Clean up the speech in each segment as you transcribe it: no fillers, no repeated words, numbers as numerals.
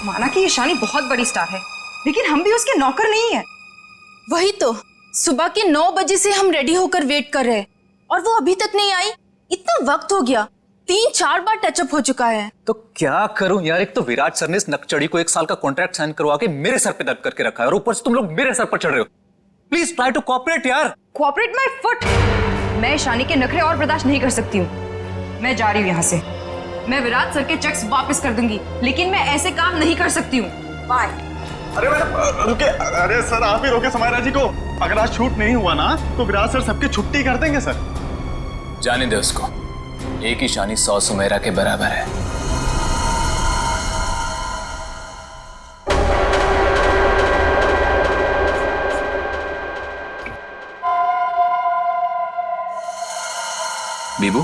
माना कि ईशानी बहुत बड़ी स्टार है, लेकिन हम भी उसके नौकर नहीं है। वही तो, सुबह के 9 बजे से हम रेडी होकर वेट कर रहे हैं और वो अभी तक नहीं आई। इतना वक्त हो गया, 3-4 बार टचअप हो चुका है। तो क्या करूं यार, एक तो विराट सर ने इस नकचड़ी को 1 साल का कॉन्ट्रैक्ट साइन करवा के मेरे सर पे दर्द करके रखा है और ऊपर से तुम लोग मेरे सर पर चढ़ रहे हो। प्लीज ट्राई टू कोऑपरेट यार। Cooperate my foot. मैं ईशानी के नखरे और बर्दाश्त नहीं कर सकती हूँ। मैं जा रही हूँ यहाँ से। मैं विराट सर के चेक्स वापस कर दूंगी, लेकिन मैं ऐसे काम नहीं कर सकती हूँ। बाय। अरे मैडम रुके, अरे सर आप ही रोके समायरा जी को। अगर आज शूट नहीं हुआ ना तो विराट सर सबकी छुट्टी कर देंगे सर। जाने दे उसको, एक ईशानी 100 सुमेरा के बराबर है। बीबू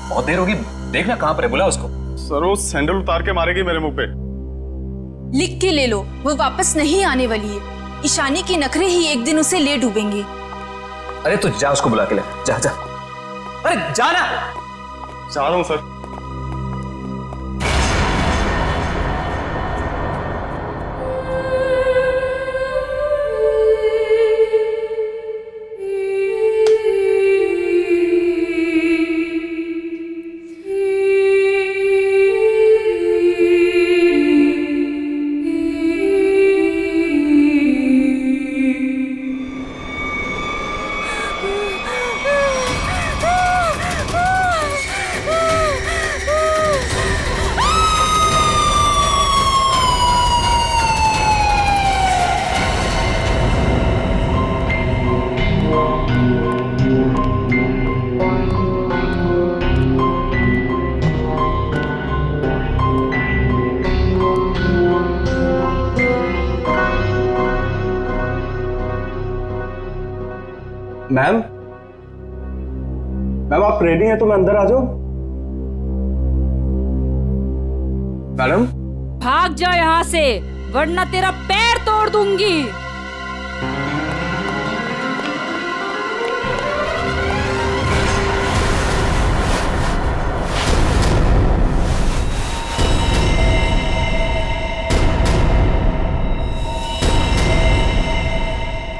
बहुत देर होगी, देखना कहां पर है, बुला उसको। सर वो सैंडल उतार के मारेगी मेरे मुंह पे। लिख के ले लो, वो वापस नहीं आने वाली है। ईशानी के नखरे ही एक दिन उसे ले डूबेंगे। अरे तू जा, उसको बुला के ले, जा जा। अरे जाना। जा रहा हूं सर। मैम, मैम आप रेडी हैं तो मैं अंदर आ जाऊं? मैडम भाग जा यहाँ से, वरना तेरा पैर तोड़ दूंगी।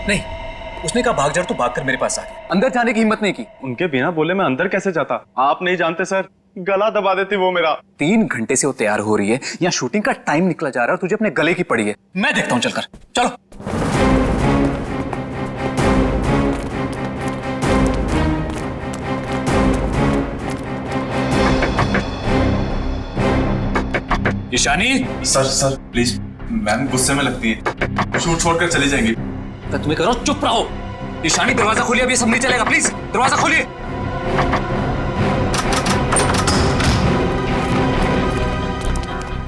नहीं, उसने कहा भाग जा, तो भागकर मेरे पास आ गया। अंदर जाने की हिम्मत नहीं की। उनके बिना बोले मैं अंदर कैसे जाता? आप नहीं जानते सर, गला दबा देती वो मेरा। 3 घंटे से वो तैयार हो रही है, यहाँ शूटिंग का टाइम निकला जा रहा है और तुझे अपने गले की पड़ी है। मैं देखता हूँ, चलकर चलो। ईशानी। सर प्लीज, मैम गुस्से में लगती है, शूट छोड़कर चली जाएंगी। तो तुम्हें करो, चुप रहो। ईशानी दरवाजा खोलिए, अभी सब नहीं चलेगा, प्लीज दरवाजा खोलिए।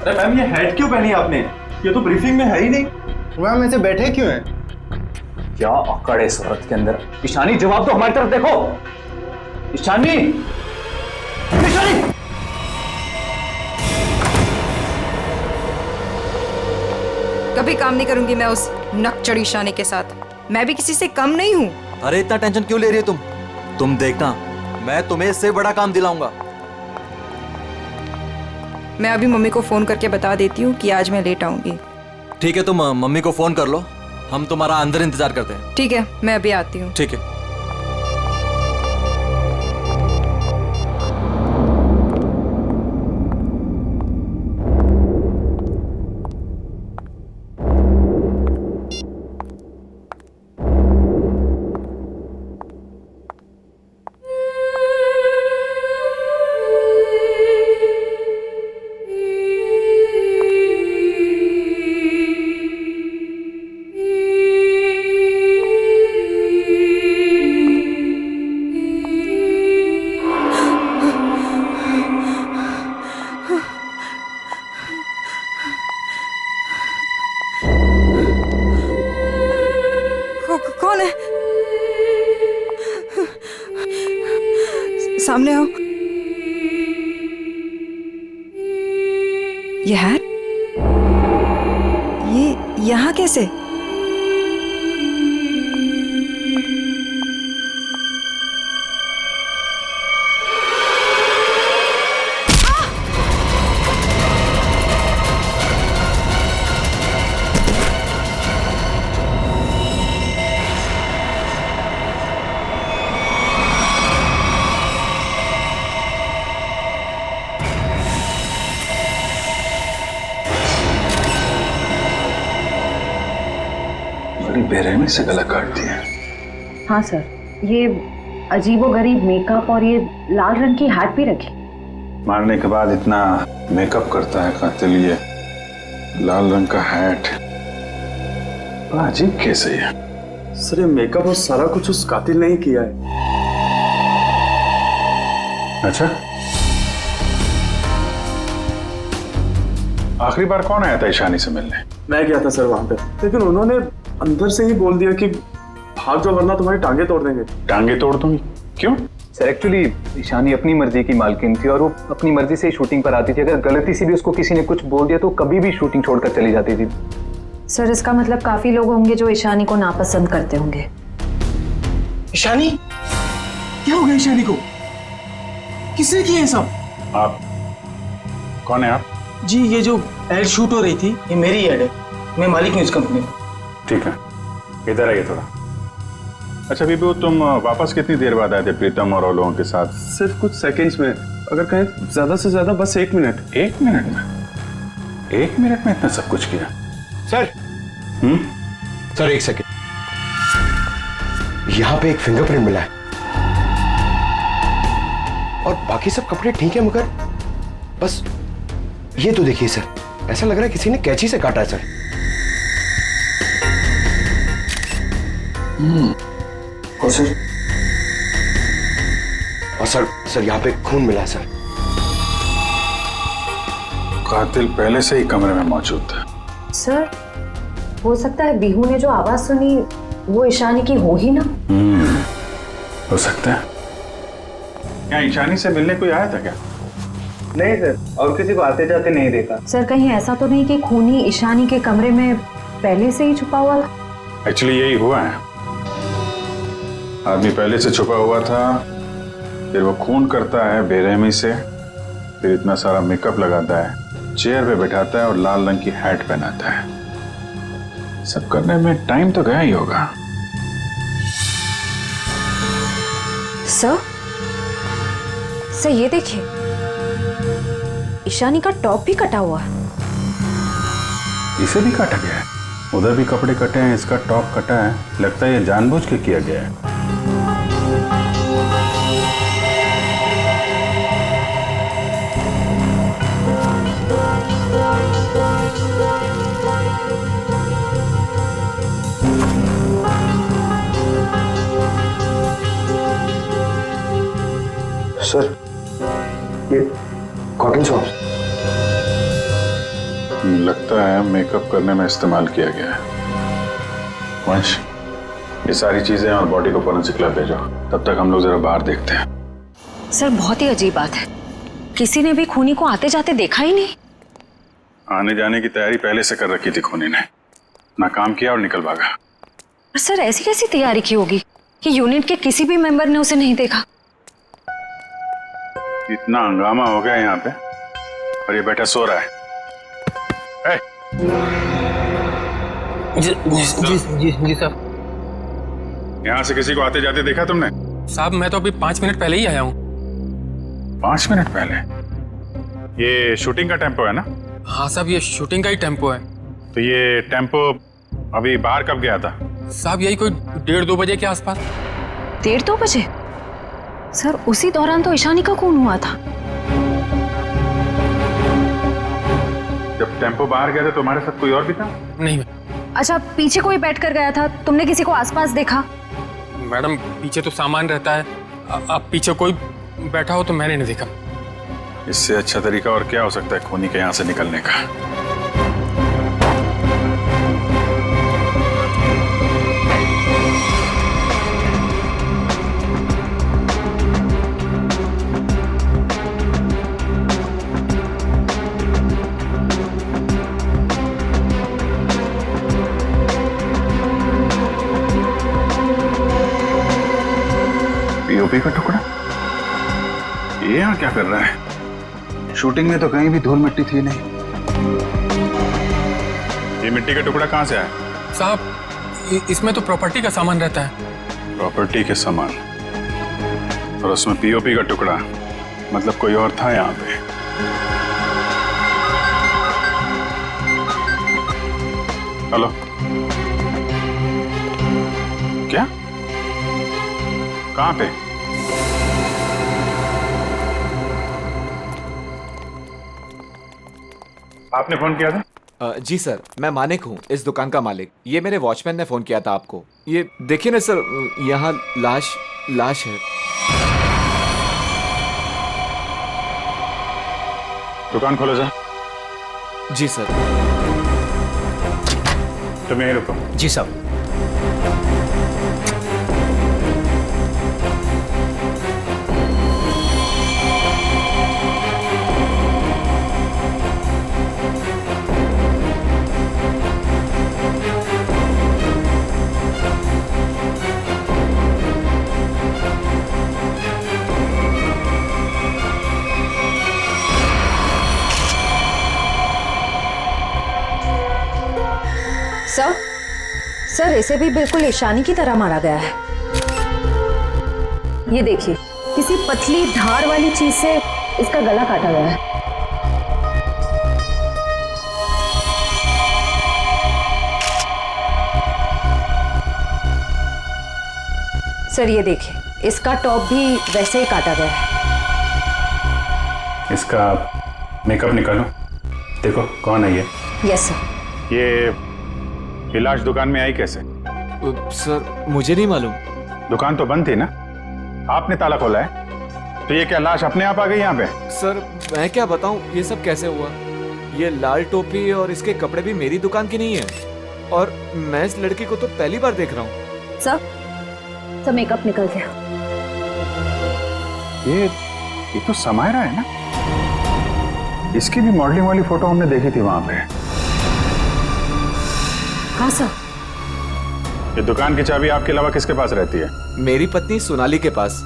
अरे मैम ये हेड क्यों पहनी आपने? ये तो ब्रीफिंग में है ही नहीं। मैम ऐसे बैठे क्यों हैं? क्या अकड़ है इस औरत के अंदर। ईशानी जवाब दो, हमारी तरफ देखो। ईशानी, ईशानी। कभी काम नहीं करूंगी मैं उस नकचड़ी ईशानी के साथ। मैं भी किसी से कम नहीं हूँ। अरे इतना टेंशन क्यों ले रही है तुम देखना, मैं तुम्हें इससे बड़ा काम दिलाऊंगा। मैं अभी मम्मी को फोन करके बता देती हूँ कि आज मैं लेट आऊंगी। ठीक है, तुम मम्मी को फोन कर लो, हम तुम्हारा अंदर इंतजार करते हैं। ठीक है, मैं अभी आती हूँ। ठीक है। कौन है? सामने आओ। ये हैट, ये यहाँ कैसे? में से गला काट दिया। हाँ सर, ये अजीबोगरीब मेकअप और ये लाल रंग की हैट भी रखी। मारने के बाद इतना मेकअप करता है कातिल, ये लाल रंग का हैट बड़ा अजीब कैसे है। सर ये मेकअप और सारा कुछ उस कातिल ने ही किया है। अच्छा, आखिरी बार कौन आया था ईशानी से मिलने? मैं गया था सर वहां पे, लेकिन उन्होंने अंदर से ही बोल दिया कि भाग जाओ वरना तुम्हारी टांगे तोड़ देंगे। टांगे तोड़ दूंगी? क्यों? सर एक्चुअली ईशानी अपनी मर्जी की मालकिन थी और वो अपनी मर्जी से ही शूटिंग पर आती थी। अगर गलती से भी उसको किसी ने कुछ बोल दिया तो कभी भी शूटिंग छोड़कर चली जाती थी। सर इसका मतलब काफी लोग होंगे जो ईशानी को नापसंद करते होंगे। ईशानी? क्या हो गया ईशानी को? किसने किया ये सब? आप कौन है आप? जी ये जो एड शूट हो रही थी ये मेरी एड है, मैं मालिक हूँ इस कंपनी का। ठीक है, इधर आइए थोड़ा। अच्छा बीबू, तुम वापस कितनी देर बाद आए थे प्रीतम और लोगों के साथ? सिर्फ कुछ सेकंड्स में, अगर कहें ज्यादा से ज्यादा बस 1 मिनट। 1 मिनट में? 1 मिनट में इतना सब कुछ किया? सर सर 1 सेकंड, यहां पे एक फिंगरप्रिंट मिला है और बाकी सब कपड़े ठीक है, मगर बस ये तो देखिए सर, ऐसा लग रहा है किसी ने कैंची से काटा है सर। और सर यहाँ पे खून मिला है सर। कातिल पहले से ही कमरे में मौजूद था। सर हो सकता है बिहू ने जो आवाज सुनी वो ईशानी की हो ही ना। हो सकता है। क्या ईशानी से मिलने कोई आया था क्या? नहीं सर, और किसी को आते जाते नहीं देखा। सर कहीं ऐसा तो नहीं कि खूनी ईशानी के कमरे में पहले से ही छुपा हुआ था? एक्चुअली यही हुआ है, आदमी पहले से छुपा हुआ था, फिर वो खून करता है बेरहमी से, फिर इतना सारा मेकअप लगाता है, चेयर पे बैठाता है और लाल रंग की हैट पहनाता है। सब करने में टाइम तो गया ही होगा। सर ये देखिए, ईशानी का टॉप भी कटा हुआ है। इसे भी काटा गया है? उधर भी कपड़े कटे हैं, इसका टॉप कटा है। लगता है ये जानबूझ के किया गया है। सर ये कॉटन सॉक्स लगता है मेकअप करने में इस्तेमाल किया गया है। वंश, ये सारी चीजें और बॉडी को फोरेंसिक लैब भेजो, तब तक हम लोग जरा बाहर देखते हैं। सर बहुत ही अजीब बात है, किसी ने भी खूनी को आते जाते देखा ही नहीं। आने जाने की तैयारी पहले से कर रखी थी खूनी ने, ना काम किया और निकल भागा। सर ऐसी कैसी तैयारी की होगी कि यूनिट के किसी भी मेंबर ने उसे नहीं देखा? इतना हंगामा हो गया यहाँ पे और ये बैठा सो रहा है। जी साहब। यहाँ से किसी को आते जाते देखा तुमने? साहब मैं तो अभी 5 मिनट पहले ही आया हूँ। 5 मिनट पहले? ये शूटिंग का टेम्पो है ना? हाँ साहब ये शूटिंग का ही टेम्पो है। तो ये टेम्पो अभी बाहर कब गया था? साहब यही कोई 1:30-2 बजे के आसपास। 1:30-2 बजे? सर उसी दौरान तो ईशानी का खून हुआ था। जब टेम्पो बाहर गया था तुम्हारे साथ कोई और भी था? नहीं। अच्छा पीछे कोई बैठ कर गया था, तुमने किसी को आसपास देखा? मैडम पीछे तो सामान रहता है, अब पीछे कोई बैठा हो तो मैंने नहीं देखा। इससे अच्छा तरीका और क्या हो सकता है खूनी के यहाँ से निकलने का? पीओपी का टुकड़ा ये यहाँ क्या कर रहा है? शूटिंग में तो कहीं भी धूल मिट्टी थी नहीं। ये मिट्टी का टुकड़ा कहाँ से आया? साहब इसमें तो प्रॉपर्टी का सामान रहता है। प्रॉपर्टी के सामान और उसमें पीओपी का टुकड़ा, मतलब कोई और था यहाँ पे। हेलो कहाँ पे? आपने फोन किया था? जी सर, मैं मानिक हूँ, इस दुकान का मालिक। ये मेरे वॉचमैन ने फोन किया था आपको। ये देखिए ना सर, यहाँ लाश है। दुकान खोलो जा। जी सर। तुम यहीं रुको। जी साहब। सर इसे भी बिल्कुल ईशानी की तरह मारा गया है। ये देखिए, किसी पतली धार वाली चीज से इसका गला काटा गया है। सर ये देखिए, इसका टॉप भी वैसे ही काटा गया है। इसका मेकअप निकालो, देखो कौन है ये। Yes sir. ये लाश दुकान में आई कैसे? सर मुझे नहीं मालूम। दुकान तो बंद थी ना, आपने ताला खोला है, तो ये क्या लाश अपने आप आ गई यहाँ पे? सर मैं क्या बताऊं, ये सब कैसे हुआ? ये लाल टोपी और इसके कपड़े भी मेरी दुकान के नहीं है, और मैं इस लड़की को तो पहली बार देख रहा हूँ। सर मेकअप निकल गया। ये तो समायरा है ना, इसकी भी मॉडलिंग वाली फोटो हमने देखी थी वहां पे। हाँ सर। ये दुकान की चाबी आपके अलावा किसके पास रहती है? मेरी पत्नी सोनाली के पास,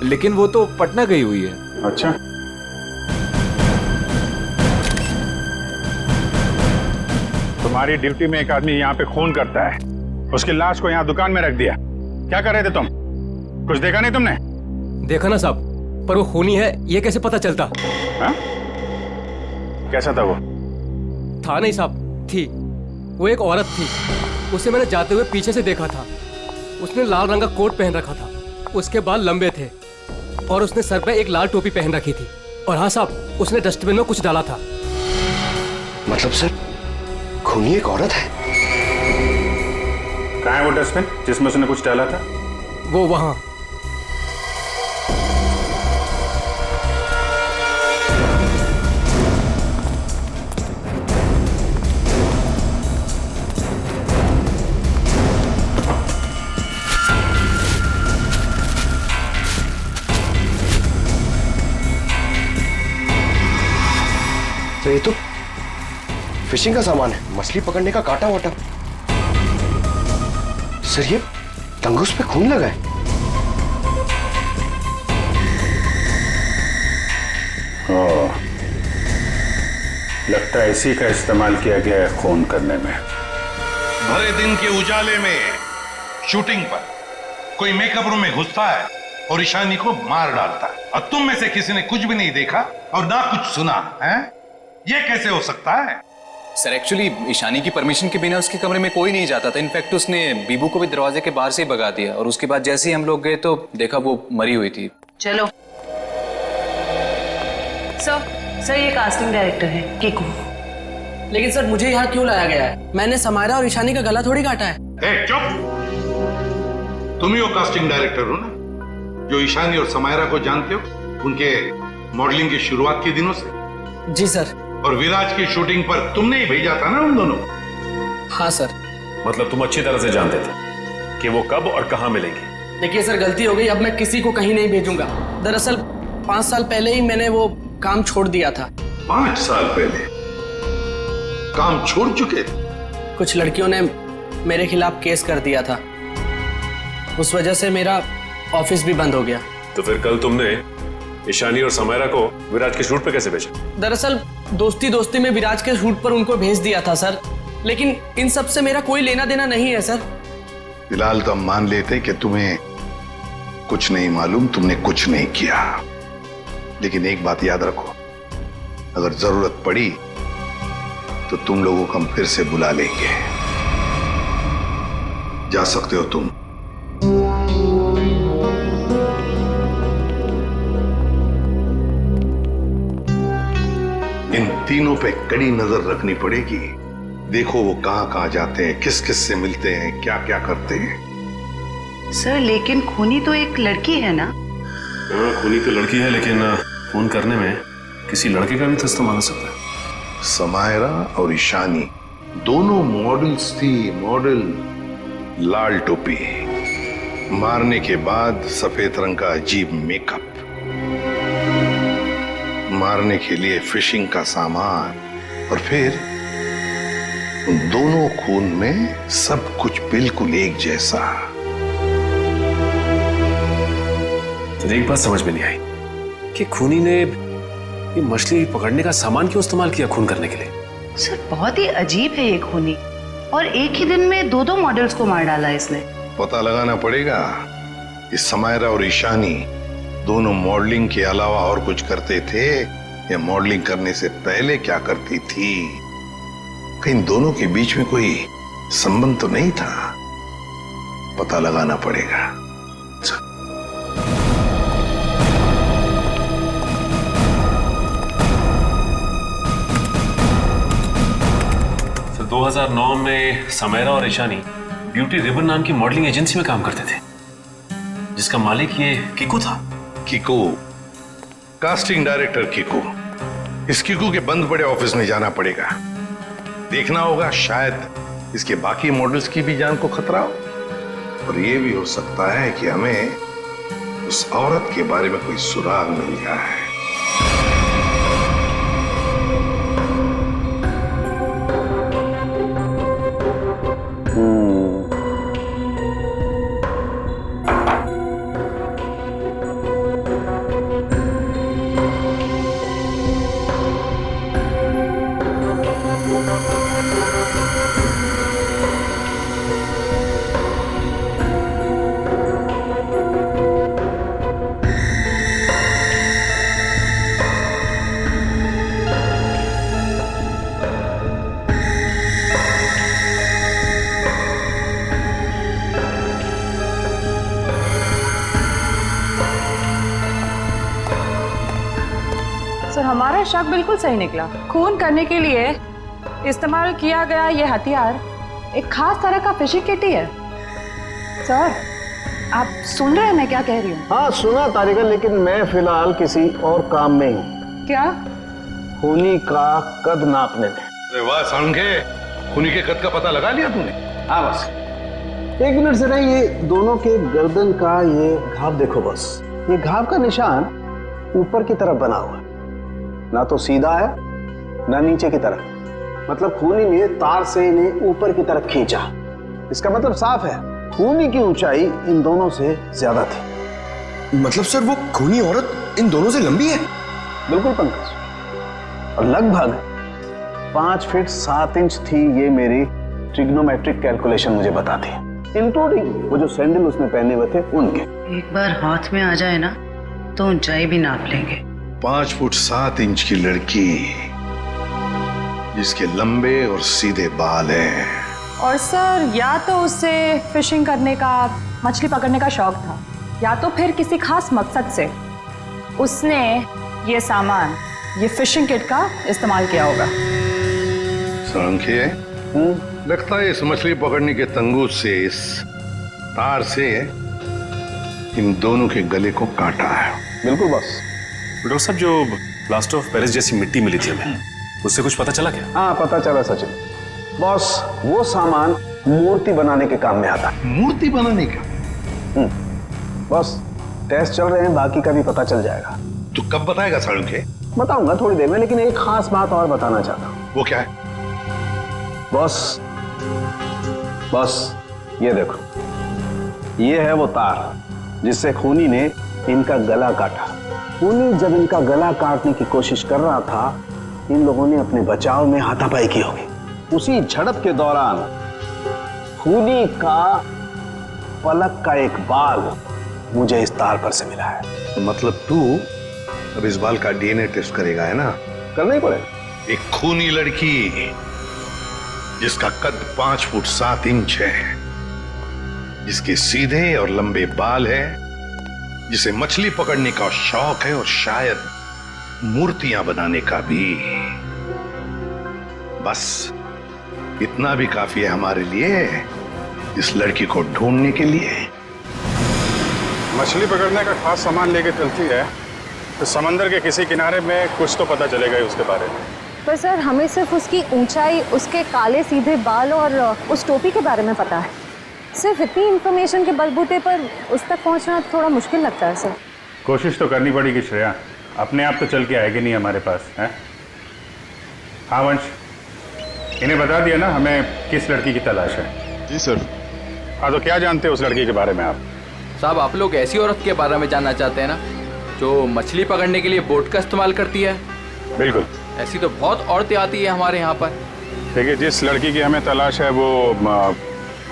लेकिन वो तो पटना गई हुई है। अच्छा, तुम्हारी ड्यूटी में एक आदमी यहाँ पे खून करता है, उसकी लाश को यहाँ दुकान में रख दिया, क्या कर रहे थे तुम? कुछ देखा नहीं तुमने? देखा ना साहब, पर वो खूनी है ये कैसे पता चलता? हा? कैसा था वो? था नहीं साहब, थी। वो एक औरत थी, उसे मैंने जाते हुए पीछे से देखा था। उसने लाल रंग का कोट पहन रखा था, उसके बाल लंबे थे, और उसने सर पे एक लाल टोपी पहन रखी थी। और हाँ साहब, उसने डस्टबिन में कुछ डाला था। मतलब सर, खूनी एक औरत है? कहाँ है वो डस्टबिन जिसमें उसने कुछ डाला था? वो वहां। तो ये तो फिशिंग का सामान है, मछली पकड़ने का कांटा वाटा। सर ये तंगुस पे खून लगा है। ओह, लगता है इसी का इस्तेमाल किया गया है खून करने में। भरे दिन के उजाले में शूटिंग पर कोई मेकअप रूम में घुसता है और ईशानी को मार डालता है, और तुम में से किसी ने कुछ भी नहीं देखा और ना कुछ सुना है? ये कैसे हो सकता है? सर एक्चुअली ईशानी की परमिशन के बिना उसके कमरे में कोई नहीं जाता था। इनफैक्ट उसने बीबू को भी दरवाजे के बाहर से ही भगा दिया, और उसके बाद जैसे ही हम लोग गए तो देखा वो मरी हुई थी। चलो सर ये कास्टिंग डायरेक्टर है केकू। लेकिन सर मुझे यहाँ क्यों लाया गया है? मैंने समायरा और ईशानी का गला थोड़ी काटा है। चुप! तुम ही वो कास्टिंग डायरेक्टर हो ना, जो ईशानी और समायरा को जानते हो उनके मॉडलिंग की शुरुआत के दिनों से? जी सर। और विराज की शूटिंग पर तुमने ही भेजा था ना उन दोनों? हाँ सर। मतलब तुम अच्छी तरह से जानते थे कि वो कब और कहां मिलेंगी? देखिए सर, गलती हो गई, अब मैं किसी को कहीं नहीं भेजूंगा। दरअसल 5 साल पहले ही मैंने वो काम छोड़ दिया था। 5 साल पहले काम छोड़ चुके थे? कुछ लड़कियों ने मेरे खिलाफ केस कर दिया था, उस वजह से मेरा ऑफिस भी बंद हो गया। तो फिर कल तुमने ईशानी और समायरा को विराज के शूट पे कैसे भेजा? दरअसल दोस्ती में विराज के शूट पर उनको भेज दिया था सर, लेकिन इन सब से मेरा कोई लेना देना नहीं है सर। फिलहाल तो हम मान लेते कि तुम्हें कुछ नहीं मालूम, तुमने कुछ नहीं किया। लेकिन एक बात याद रखो, अगर जरूरत पड़ी तो तुम लोगों को हम फिर से बुला लेंगे। जा सकते हो तुम। तीनों पे कड़ी नजर रखनी पड़ेगी। देखो वो कहाँ कहाँ जाते हैं, किस किस से मिलते हैं, क्या क्या करते हैं। सर लेकिन खूनी तो एक लड़की है ना? हाँ, खूनी तो लड़की है, लेकिन खून करने में किसी लड़के का भी तो इस्तेमाल हो सकता है। समायरा और ईशानी दोनों मॉडल्स थी, मॉडल। लाल टोपी, मारने के बाद सफेद रंग का अजीब मेकअप, मारने के लिए फिशिंग का सामान, और फिर उन दोनों खून में सब कुछ बिल्कुल एक जैसा। तो एक बात समझ में नहीं आई कि खूनी ने ये मछली पकड़ने का सामान क्यों इस्तेमाल किया खून करने के लिए। सर बहुत ही अजीब है ये खूनी, और एक ही दिन में दो मॉडल्स को मार डाला इसने। पता लगाना पड़ेगा कि समायरा और ईशानी दोनों मॉडलिंग के अलावा और कुछ करते थे या मॉडलिंग करने से पहले क्या करती थी। कहीं दोनों के बीच में कोई संबंध तो नहीं था, पता लगाना पड़ेगा। तो 2009 में समायरा और ईशानी ब्यूटी रिबन नाम की मॉडलिंग एजेंसी में काम करते थे, जिसका मालिक ये किकू था। Kiku, casting director Kiku. इस किकू के बंद पड़े ऑफिस में जाना पड़ेगा, देखना होगा शायद इसके बाकी मॉडल्स की भी जान को खतरा हो, और ये भी हो सकता है कि हमें उस औरत के बारे में कोई सुराग मिल जाए। सर हमारा शक बिल्कुल सही निकला। खून करने के लिए इस्तेमाल किया गया ये हथियार एक खास तरह का फिशिंग किट ही है। सर आप सुन रहे हैं मैं क्या कह रही हूँ? हाँ सुना तारिका, लेकिन मैं फिलहाल किसी और काम में हूँ। क्या? खूनी का कद नापने में। अरे वाह सांगे, खूनी के कद का पता लगा लिया तूने? हाँ बस 1 मिनट से नहीं, ये दोनों के गर्दन का ये घाव देखो बस। ये घाव का निशान ऊपर की तरफ बना हुआ है, ना तो सीधा है ना नीचे की तरफ। मतलब खूनी ने तार से इन्हें ऊपर की तरफ खींचा। इसका मतलब साफ है, खूनी की ऊंचाई इन दोनों से ज्यादा थी। मतलब सर वो खूनी औरत इन दोनों से लंबी है? बिल्कुल पंकज, और लगभग 5 फीट 7 इंच थी। ये मेरी ट्रिग्नोमेट्रिक कैलकुलेशन मुझे बताती है, इंक्लूडिंग वो जो सैंडल उसने पहने हुए थे उनके। एक बार हाथ में आ जाए ना तो ऊंचाई भी नाप लेंगे। 5 फुट 7 इंच की लड़की जिसके लंबे और सीधे बाल हैं। और सर या तो उसे फिशिंग करने का, मछली पकड़ने का शौक था, या तो फिर किसी खास मकसद से उसने ये सामान, ये फिशिंग किट का इस्तेमाल किया होगा। सांखे, लगता है इस मछली पकड़ने के तंगूर से, इस तार से इन दोनों के गले को काटा है। बिल्कुल बस। डॉक्टर साहब, जो प्लास्टर ऑफ पेरिस जैसी मिट्टी मिली थी हमें, उससे कुछ पता चला क्या? हाँ पता चला सचिन। बॉस वो सामान मूर्ति बनाने के काम में आता है। मूर्ति बनाने का? बस टेस्ट चल रहे हैं, बाकी का भी पता चल जाएगा। तू कब बताएगा सांखे? बताऊंगा थोड़ी देर में, लेकिन एक खास बात और बताना चाहता हूँ। वो क्या है? बॉस ये देखो, ये है वो तार जिससे खूनी ने इनका गला काटा। खूनी जब इनका गला काटने की कोशिश कर रहा था, इन लोगों ने अपने बचाव में हाथापाई की होगी। उसी झड़प के दौरान खूनी का पलक का एक बाल मुझे इस तार पर से मिला है। तो मतलब तू अब इस बाल का डीएनए टेस्ट करेगा, है ना? करना ही पड़ेगा। एक खूनी लड़की जिसका कद 5 फुट 7 इंच है, जिसके सीधे और लंबे बाल है, जिसे मछली पकड़ने का शौक है और शायद मूर्तियां बनाने का भी। बस इतना भी काफी है हमारे लिए, इस लड़की को ढूंढने के लिए। मछली पकड़ने का खास सामान लेके चलती है तो समंदर के किसी किनारे में कुछ तो पता चलेगा ही उसके बारे में। पर सर हमें सिर्फ उसकी ऊंचाई, उसके काले सीधे बाल और उस टोपी के बारे में पता है। सिर्फ इतनी इन्फॉर्मेशन के बलबूते पर उस तक पहुंचना थोड़ा मुश्किल लगता है सर। कोशिश तो करनी पड़ेगी श्रेया, अपने आप तो चल के आएगी नहीं हमारे पास है। हाँ वंश, इन्हें बता दिया ना हमें किस लड़की की तलाश है? जी सर। हाँ तो क्या जानते हो उस लड़की के बारे में आप? साहब आप लोग ऐसी औरत के बारे में जानना चाहते हैं ना जो मछली पकड़ने के लिए बोट का इस्तेमाल करती है? बिल्कुल। ऐसी तो बहुत औरतें आती है हमारे यहाँ पर। देखिए जिस लड़की की हमें तलाश है वो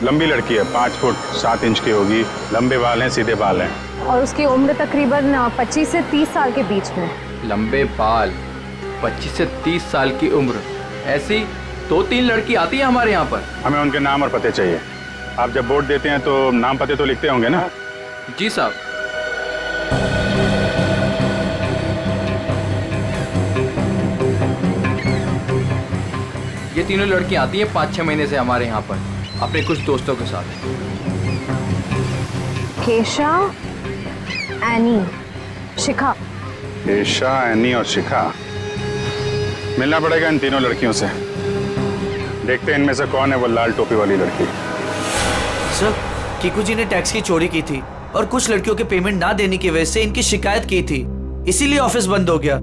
लंबी लड़की है, 5 फुट 7 इंच की होगी, लंबे बाल हैं, सीधे बाल हैं। और उसकी उम्र तकरीबन 25 से 30 साल के बीच में। लंबे बाल, 25 से 30 साल की उम्र, ऐसी 2-3 लड़की आती है हमारे यहाँ पर। हमें उनके नाम और पते चाहिए। आप जब वोट देते हैं तो नाम पते तो लिखते होंगे ना? जी साहब। ये तीनों लड़की आती हैं 5-6 महीने से हमारे यहाँ पर अपने कुछ दोस्तों के साथ। केशा, एनी, शिखा। केशा, एनी और शिखा। मिलना पड़ेगा इन तीनों लड़कियों से। देखते हैं इनमें से कौन है वो लाल टोपी वाली लड़की। सर कीकू जी ने टैक्स की चोरी की थी और कुछ लड़कियों के पेमेंट ना देने की वजह से इनकी शिकायत की थी, इसीलिए ऑफिस बंद हो गया।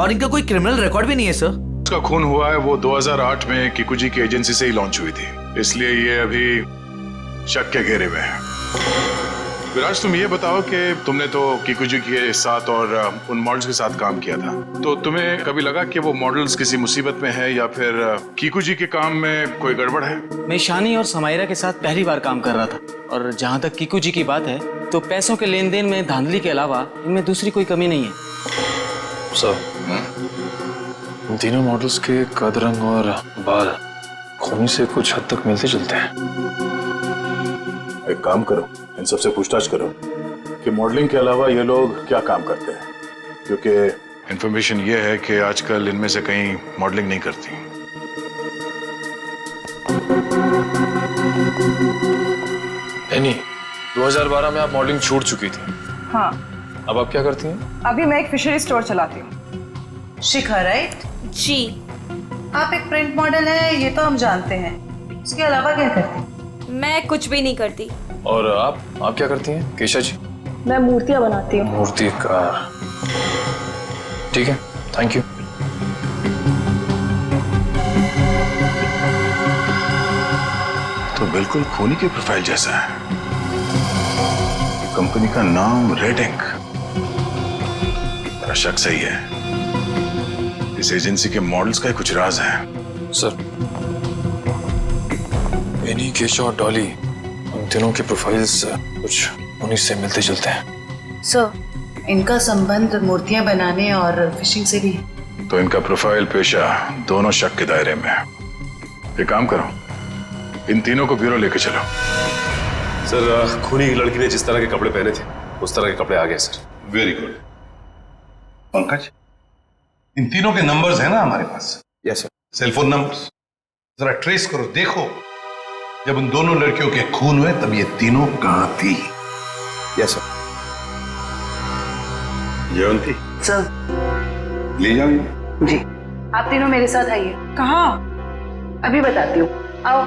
और इनका कोई क्रिमिनल रिकॉर्ड भी नहीं है सर। उसका खून हुआ है वो 2008 में कीकू जी की एजेंसी से ही लॉन्च हुई थी, इसलिए ये अभी शक के घेरे में है। विराज तुम ये बताओ कि तुमने तो कीकू जी के साथ और उन मॉडल्स के साथ काम किया था, तो तुम्हें कभी लगा कि वो मॉडल्स किसी मुसीबत में है या फिर कीकू जी के काम में कोई गड़बड़ है? मैं शानी और समायरा के साथ पहली बार काम कर रहा था, और जहाँ तक कीकू जी की बात है तो पैसों के लेन देन में धांधली के अलावा इनमें दूसरी कोई कमी नहीं है। सर इन तीनों मॉडल्स के कद, रंग और बाल खूनी से कुछ हद तक मिलते जुलते हैं। एक काम करो, इन सबसे पूछताछ करो कि मॉडलिंग के अलावा ये लोग क्या काम करते हैं, क्योंकि इंफॉर्मेशन ये है कि आजकल इनमें से कहीं मॉडलिंग नहीं करती। एनी, 2012 में आप मॉडलिंग छूट चुकी थी। हाँ। अब आप क्या करती हैं? अभी मैं एक फिशरी स्टोर चलाती हूँ। शिखा राइट? जी। आप एक प्रिंट मॉडल है ये तो हम जानते हैं, उसके अलावा क्या करती हैं? मैं कुछ भी नहीं करती। और आप क्या करती हैं केशा जी? मैं मूर्तियाँ बनाती हूँ। मूर्तिकार, ठीक है, थैंक यू। तो बिल्कुल खूनी की प्रोफाइल जैसा है। कंपनी का नाम रेड इंक। मेरा शक सही है, इस एजेंसी के मॉडल्स का ही कुछ राज है। सर एनी, केशा और डॉली, उन तीनों के प्रोफाइल्स कुछ उन्हीं से मिलते जुलते हैं। सर इनका संबंध मूर्तियां बनाने और फिशिंग से भी। तो इनका प्रोफाइल पेशा दोनों शक के दायरे में है। एक काम करो, इन तीनों को ब्यूरो लेके चलो। सर खूनी की लड़की ने जिस तरह के कपड़े पहने थे उस तरह के कपड़े आ गए सर। Very good. पंकज, इन तीनों के नंबर्स हैं ना हमारे पास? Yes sir. सेलफोन नंबर्स जरा ट्रेस करो, देखो जब उन दोनों लड़कियों के खून हुए तब ये तीनों कहां थी? Yes sir. जयंती सर। ले जाओ जी। आप तीनों मेरे साथ आइए। कहाँ? अभी बताती हूँ, आओ।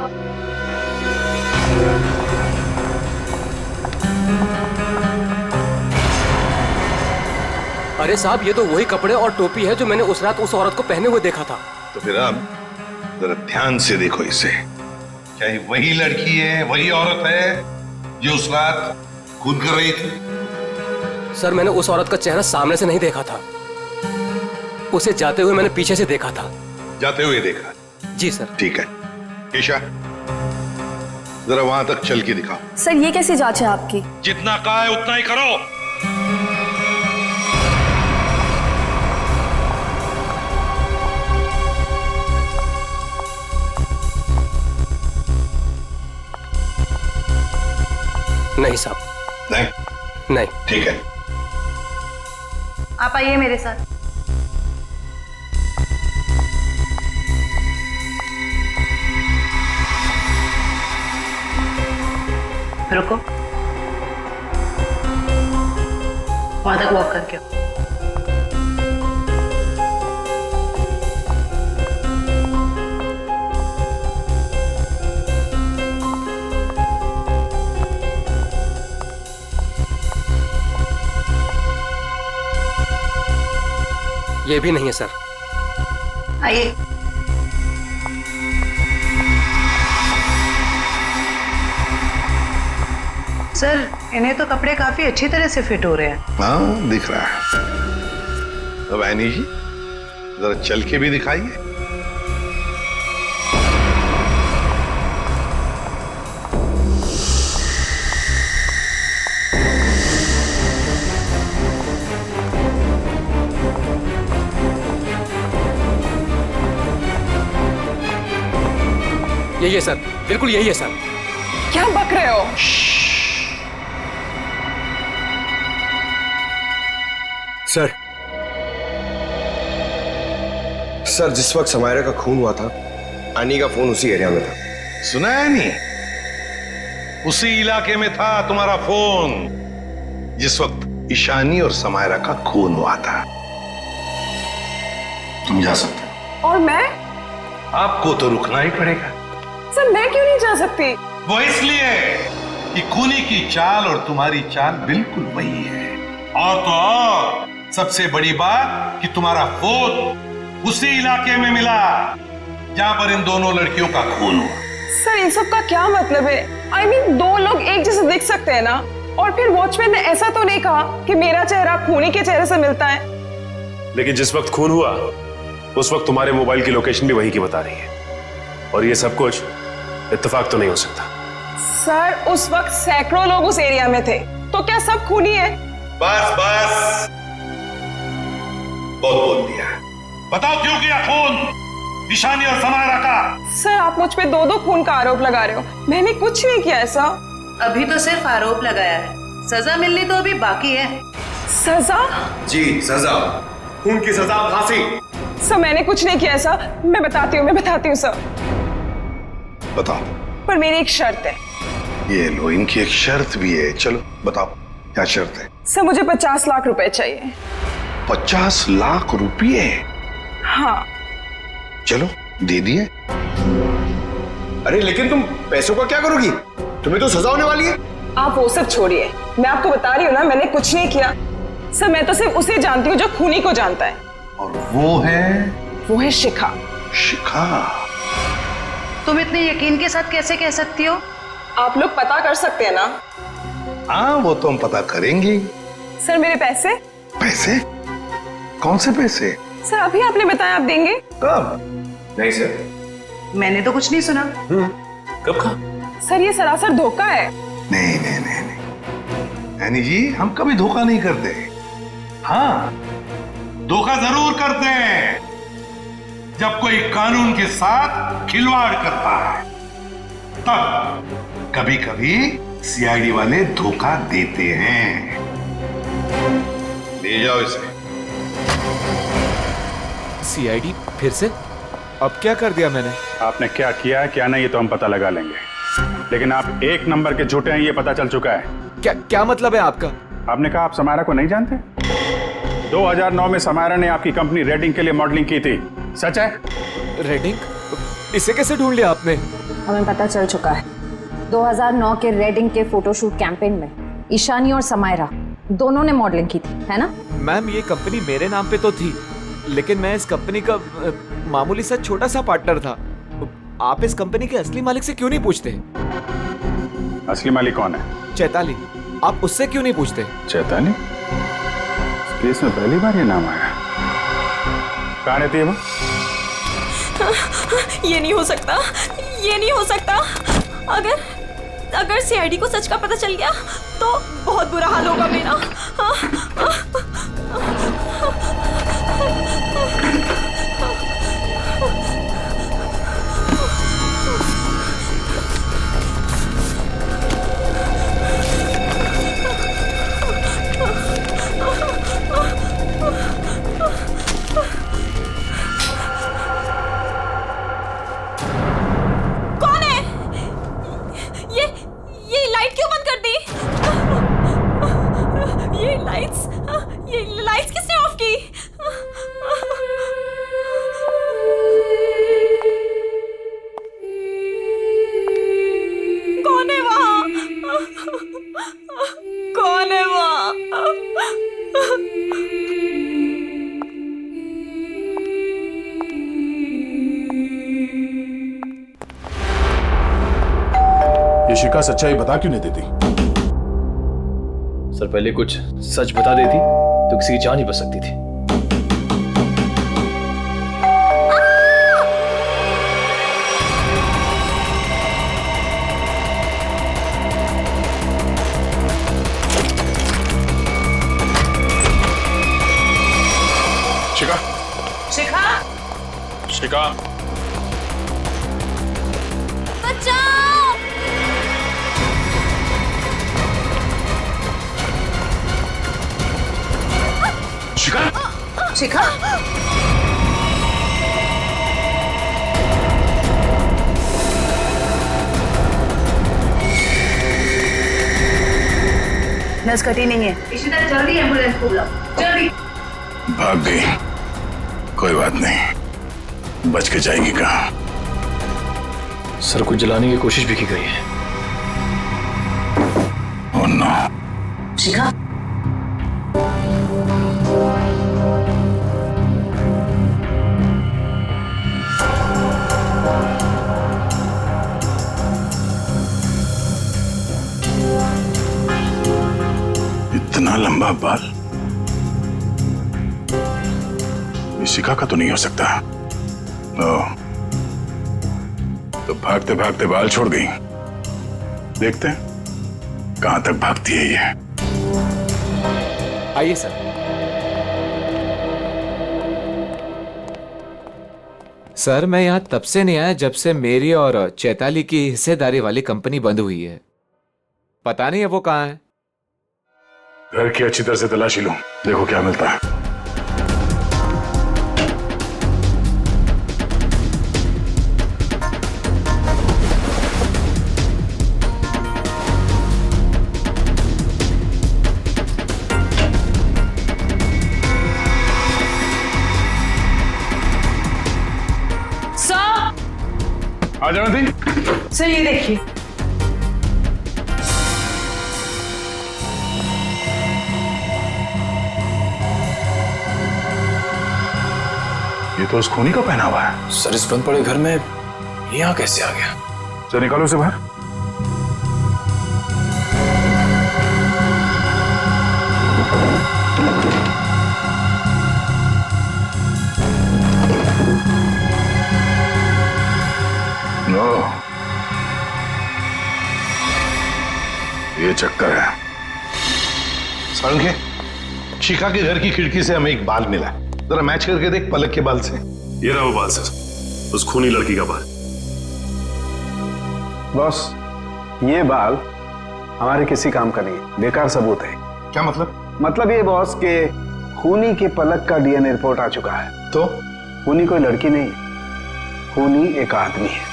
अरे साहब ये तो वही कपड़े और टोपी है जो मैंने उस रात उस औरत को पहने हुए देखा था। तो फिर आप जरा ध्यान से देखो इसे, क्या ये वही लड़की है, वही औरत है जो उस रात खून कर रही थी? सर मैंने उस औरत का चेहरा सामने से नहीं देखा था, उसे जाते हुए मैंने पीछे से देखा था। जाते हुए देखा? जी सर। ठीक है केशा, जरा वहां तक चल के दिखाओ। सर ये कैसी जांच है आपकी? जितना कहा है उतना ही करो। नहीं साहब। नहीं? नहीं। ठीक है, आप आइए मेरे साथ। रुको, वहां तक वॉक करके आओ। ये भी नहीं है सर। आइए। सर, इन्हें तो कपड़े काफी अच्छी तरह से फिट हो रहे हैं। हाँ, दिख रहा है। अब ऐनी जी, जरा चल के भी दिखाइए। यही है सर, बिल्कुल यही है सर। क्या बक रहे हो? सर, जिस वक्त समायरा का खून हुआ था, आनी का फोन उसी एरिया में था। सुना है नहीं? उसी इलाके में था तुम्हारा फोन जिस वक्त ईशानी और समायरा का खून हुआ था। तुम जा सकते हो। और मैं? आपको तो रुकना ही पड़ेगा। सर, मैं क्यों नहीं जा सकती? वो इसलिए कि खूनी की चाल और तुम्हारी चाल बिल्कुल वही है। और तो और सबसे बड़ी बात कि तुम्हारा फोन उसी इलाके में मिला जहां पर इन दोनों लड़कियों का खून हुआ। सर, इन सब का क्या मतलब है? I mean, दो लोग एक जैसे दिख सकते हैं ना? और फिर वॉचमैन ने ऐसा तो नहीं कहा कि मेरा चेहरा खूनी के चेहरे से मिलता है। लेकिन जिस वक्त खून हुआ उस वक्त तुम्हारे मोबाइल की लोकेशन भी वही की बता रही है, और ये सब कुछ इत्तेफाक तो नहीं हो सकता। सर, उस वक्त सैकड़ों लोग उस एरिया में थे, तो क्या सब खूनी है? बस बस, बहुत बोल दिया। बताओ क्यों किया खून ईशानी और समायरा का? सर, आप मुझ पे दो खून का आरोप लगा रहे हो। मैंने कुछ नहीं किया ऐसा। अभी तो सिर्फ आरोप लगाया है, सजा मिलनी तो अभी बाकी है। सजा? जी, सजा। खून की सजा फांसी। सर, मैंने कुछ नहीं किया ऐसा। मैं बताती हूँ सर। बताओ। पर मेरी एक शर्त है। ये लो, इनकी एक शर्त भी है। चलो बताओ, क्या शर्त है? सर, मुझे 50 लाख रुपए चाहिए। 50 लाख रुपये? हाँ। चलो, दे दिए। अरे लेकिन तुम पैसों का क्या करोगी? तुम्हें तो सजा होने वाली है। आप वो सब छोड़िए, मैं आपको बता रही हूँ ना, मैंने कुछ नहीं किया। सर, मैं तो सिर्फ उसे जानती हूँ जो खूनी को जानता है। और वो है शिखा। शिखा? तुम इतने यकीन के साथ कैसे कह सकती हो? आप लोग पता कर सकते हैं ना? हाँ, वो तो हम पता करेंगे। सर, मेरे पैसे? पैसे? कौन से पैसे? सर, अभी आपने बताया आप देंगे। कब? नहीं सर, मैंने तो कुछ नहीं सुना। कब कहा? सर, ये सरासर धोखा है। नहीं नहीं नहीं नहीं, यानी जी हम कभी धोखा नहीं करते। हाँ, धोखा जरूर करते हैं जब कोई कानून के साथ खिलवाड़ करता है, तब कभी कभी सीआईडी वाले धोखा देते हैं। ले जाओ इसे। सीआईडी फिर से? अब क्या कर दिया मैंने? आपने क्या किया है क्या नहीं ये तो हम पता लगा लेंगे, लेकिन आप एक नंबर के झूठे हैं ये पता चल चुका है। क्या मतलब है आपका? आपने कहा आप समायरा को नहीं जानते। 2009 में समायरा ने आपकी कंपनी रेडिंग के लिए मॉडलिंग की थी, सच है? रेडिंग? इसे कैसे ढूंढ लिया आपने? हमें पता चल चुका है। 2009 के रेडिंग के फोटोशूट कैंपेन में ईशानी और समायरा दोनों ने मॉडलिंग की थी, है ना? मैम, ये कंपनी मेरे नाम पे तो थी, लेकिन मैं इस कंपनी का मामूली सा छोटा सा पार्टनर था। आप इस कंपनी के असली मालिक से क्यों नहीं पूछते? असली मालिक कौन है? चैताली। आप उससे क्यों नहीं पूछते? चैताली? केस में पहली बार ये नाम आया। कहाँ रहती है वो? ये नहीं हो सकता, ये नहीं हो सकता। अगर सीआईडी को सच का पता चल गया तो बहुत बुरा हाल होगा मेरा। कौन है? ये लाइट क्यों बंद कर ये लाइट्स किसने ऑफ की? कौन है वहाँ? कौन है वहाँ? ये शिका सच्चाई बता क्यों नहीं देती? सर पहले कुछ सच बता देती तो किसी की जान ही बच सकती थी। शिका, शिखा, शिका, बचाओ! शिका, शिखा, नस कटी नहीं है। इशिता जल्दी एम्बुलेंस को बुलाओ, जल्दी। भाग गई। कोई बात नहीं, बच के जाएगी कहाँ? सर को जलाने की कोशिश भी की गई है। Oh no. शिखा, इतना लंबा बाल ये शिखा का तो नहीं हो सकता। ओह, तो भागते भागते बाल छोड़ गई। देखते हैं कहां तक भागती है ये। आइए सर। सर मैं यहाँ तब से नहीं आया जब से मेरी और चैताली की हिस्सेदारी वाली कंपनी बंद हुई है। पता नहीं है वो कहाँ है। घर की अच्छी तरह से तलाशी लो, देखो क्या मिलता है। आ जाओ दी। सर ये देखिए, ये तो उस खूनी का पहना हुआ है। सर इस बंद पड़े घर में यहाँ कैसे आ गया? चल निकालो उसे बाहर। नो, ये चक्कर है। सारंगे, शिखा के घर की खिड़की से हमें एक बाल मिला है, जरा मैच करके देख पलक के बाल से। ये रहा वो बाल सर, उस खूनी लड़की का बाल। बॉस, ये बाल हमारे किसी काम का नहीं है, बेकार सबूत है। क्या मतलब? मतलब ये बॉस के खूनी के पलक का डीएनए रिपोर्ट आ चुका है। तो खूनी कोई लड़की नहीं है, खूनी एक आदमी है।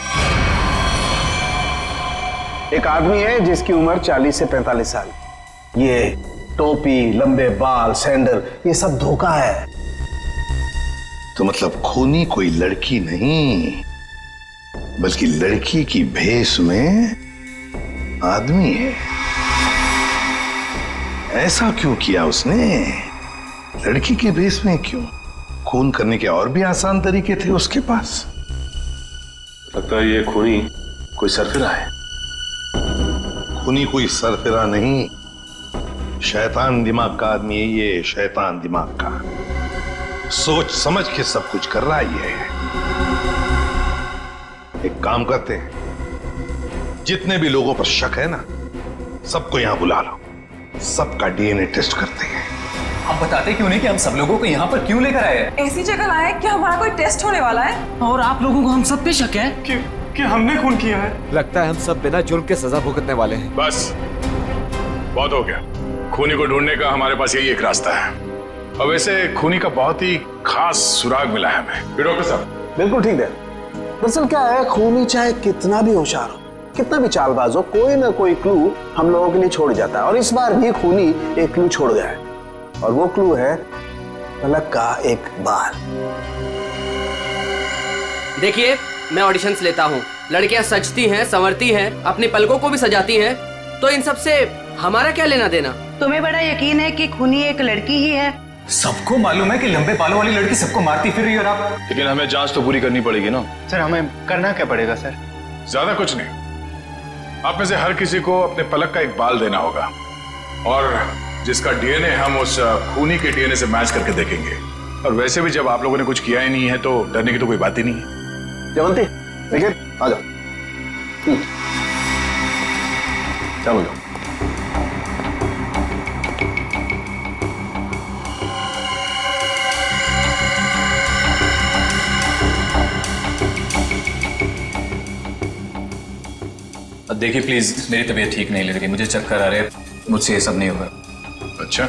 एक आदमी है जिसकी उम्र 40 से 45 साल। ये टोपी, लंबे बाल, सैंडल, ये सब धोखा है। तो मतलब खूनी कोई लड़की नहीं, बल्कि लड़की की भेष में आदमी है। ऐसा क्यों किया उसने? लड़की के भेष में क्यों? खून करने के और भी आसान तरीके थे उसके पास। लगता है ये खूनी कोई सरफिरा है। खूनी कोई सरफिरा नहीं, शैतान दिमाग का आदमी है ये, शैतान दिमाग का। सोच समझ के सब कुछ कर रहा है ये। एक काम करते हैं, जितने भी लोगों पर शक है ना, सबको यहां बुला लो, सबका डीएनए टेस्ट करते हैं। आप बताते क्यों नहीं कि हम सब लोगों को यहाँ पर क्यों लेकर आए हैं? ऐसी जगह लाए कि हमारा कोई टेस्ट होने वाला है और आप लोगों को हम सब पे शक है कि हमने खून किया है। लगता है हम सब बिना जुर्म के सजा भुगतने वाले हैं। बस बहुत हो गया। खूनी को ढूंढने का हमारे पास यही एक रास्ता है। और वैसे खूनी का बहुत ही खास सुराग मिला है हमें। डॉक्टर साहब बिल्कुल ठीक है। दरअसल क्या है, खूनी चाहे कितना भी होशियार हो, कितना भी चालबाज हो, कोई ना कोई क्लू हम लोगों के लिए छोड़ जाता है। और इस बार भी खूनी एक क्लू छोड़ गया है। और वो क्लू है पलक का एक बाल। देखिए, मैं ऑडिशंस लेता हूँ, लड़कियां सजती हैं, संवरती हैं, अपनी पलकों को भी सजाती हैं, तो इन सब से हमारा क्या लेना देना? तुम्हें बड़ा यकीन है कि खूनी एक लड़की ही है? सबको मालूम है कि लंबे बालों वाली लड़की सबको मारती फिर रही है और आप। लेकिन हमें जांच तो पूरी करनी पड़ेगी ना। सर हमें करना क्या पड़ेगा सर? ज्यादा कुछ नहीं, आप में से हर किसी को अपने पलक का एक बाल देना होगा और जिसका डीएनए हम उस खूनी के डीएनए से मैच करके देखेंगे। और वैसे भी जब आप लोगों ने कुछ किया ही नहीं है तो डरने की तो कोई बात ही नहीं है। जयवंती देखिए, आ जाओ। चलो जाओ। देखिए प्लीज, मेरी तबीयत ठीक नहीं लग रही, मुझे चक्कर आ रहे हैं, मुझसे ये सब नहीं होगा। अच्छा,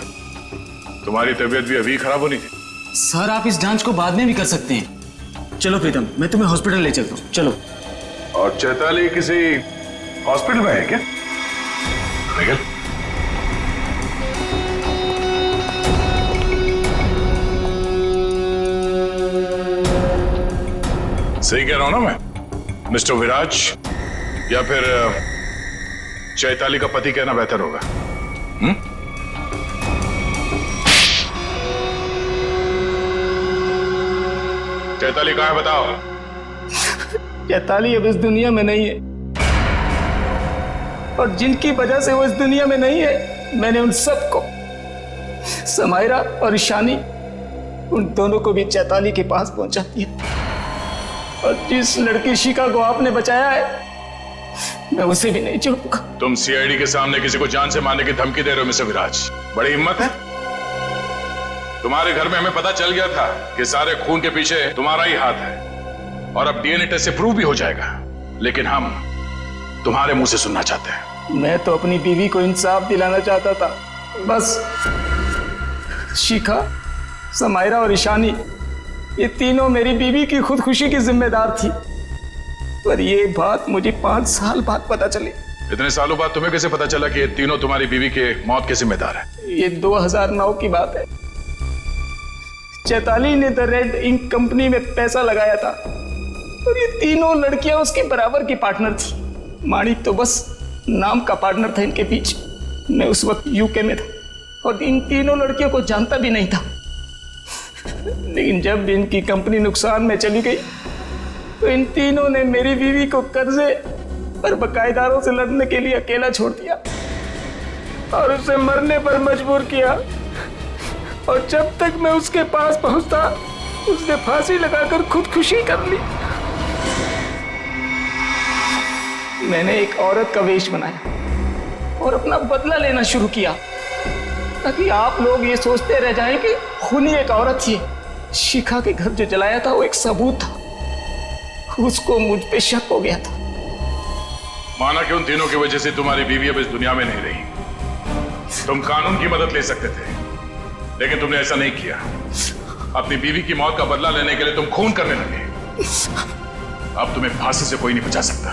तुम्हारी तबीयत भी अभी खराब होनी थी? सर आप इस जांच को बाद में भी कर सकते हैं। चलो प्रीतम, मैं तुम्हें हॉस्पिटल ले चलता हूँ, चलो। और चैताली किसी हॉस्पिटल में है क्या? निकल। सही कह रहा हूं ना मैं? मिस्टर विराज या फिर चैताली का पति कहना बेहतर होगा। चैताली कहाँ है बताओ? चैताली अब इस दुनिया में नहीं है, और जिनकी वजह से वो इस दुनिया में नहीं है, मैंने उन सबको, समायरा और ईशानी, उन दोनों को भी चैताली के पास पहुंचा दिया। और जिस लड़की शिखा को आपने बचाया है, मैं उसे भी नहीं छोड़ूंगा। तुम सीआईडी के सामने किसी को जान से मारने की धमकी दे रहे हो मिस्टर विराज, बड़ी हिम्मत है तुम्हारे। घर में हमें पता चल गया था कि सारे खून के पीछे तुम्हारा ही हाथ है, और अब डीएनए टेस्ट से प्रूव भी हो जाएगा, लेकिन हम तुम्हारे मुंह से सुनना चाहते हैं। मैं तो अपनी बीवी को इंसाफ दिलाना चाहता था, बस शिखा, समायरा और ईशानी, ये तीनों मेरी बीवी की खुदकुशी की जिम्मेदार थी, पर ये बात मुझे 5 साल बाद पता चली। इतने सालों बाद तुम्हें कैसे पता चला कि ये तीनों तुम्हारी बीवी के मौत के जिम्मेदार है? ये 2009 की बात है। चैताली ने द रेड इंक कंपनी में पैसा लगाया था, और ये तीनों लड़कियां उसके बराबर की पार्टनर थी। माणिक तो बस नाम का पार्टनर था इनके बीच। मैं उस वक्त यूके में था और इन तीनों लड़कियों को जानता भी नहीं था, लेकिन जब इनकी कंपनी नुकसान में चली गई तो इन तीनों ने मेरी बीवी को कर्जे और बकायेदारों से लड़ने के लिए अकेला छोड़ दिया और उसे मरने पर मजबूर किया। और जब तक मैं उसके पास पहुंचता, उसने फांसी लगाकर खुदकुशी कर ली। मैंने एक औरत का वेश बनाया और अपना बदला लेना शुरू किया, ताकि आप लोग ये सोचते रह जाएं कि खूनी एक औरत थी। शिखा के घर जो जलाया था वो एक सबूत था, उसको मुझ पे शक हो गया था। माना कि उन तीनों की वजह से तुम्हारी बीवी अब इस दुनिया में नहीं रही। तुम कानून की मदद ले सकते थे, लेकिन तुमने ऐसा नहीं किया। अपनी बीवी की मौत का बदला लेने के लिए तुम खून करने लगे। अब तुम्हें फांसी से कोई नहीं बचा सकता।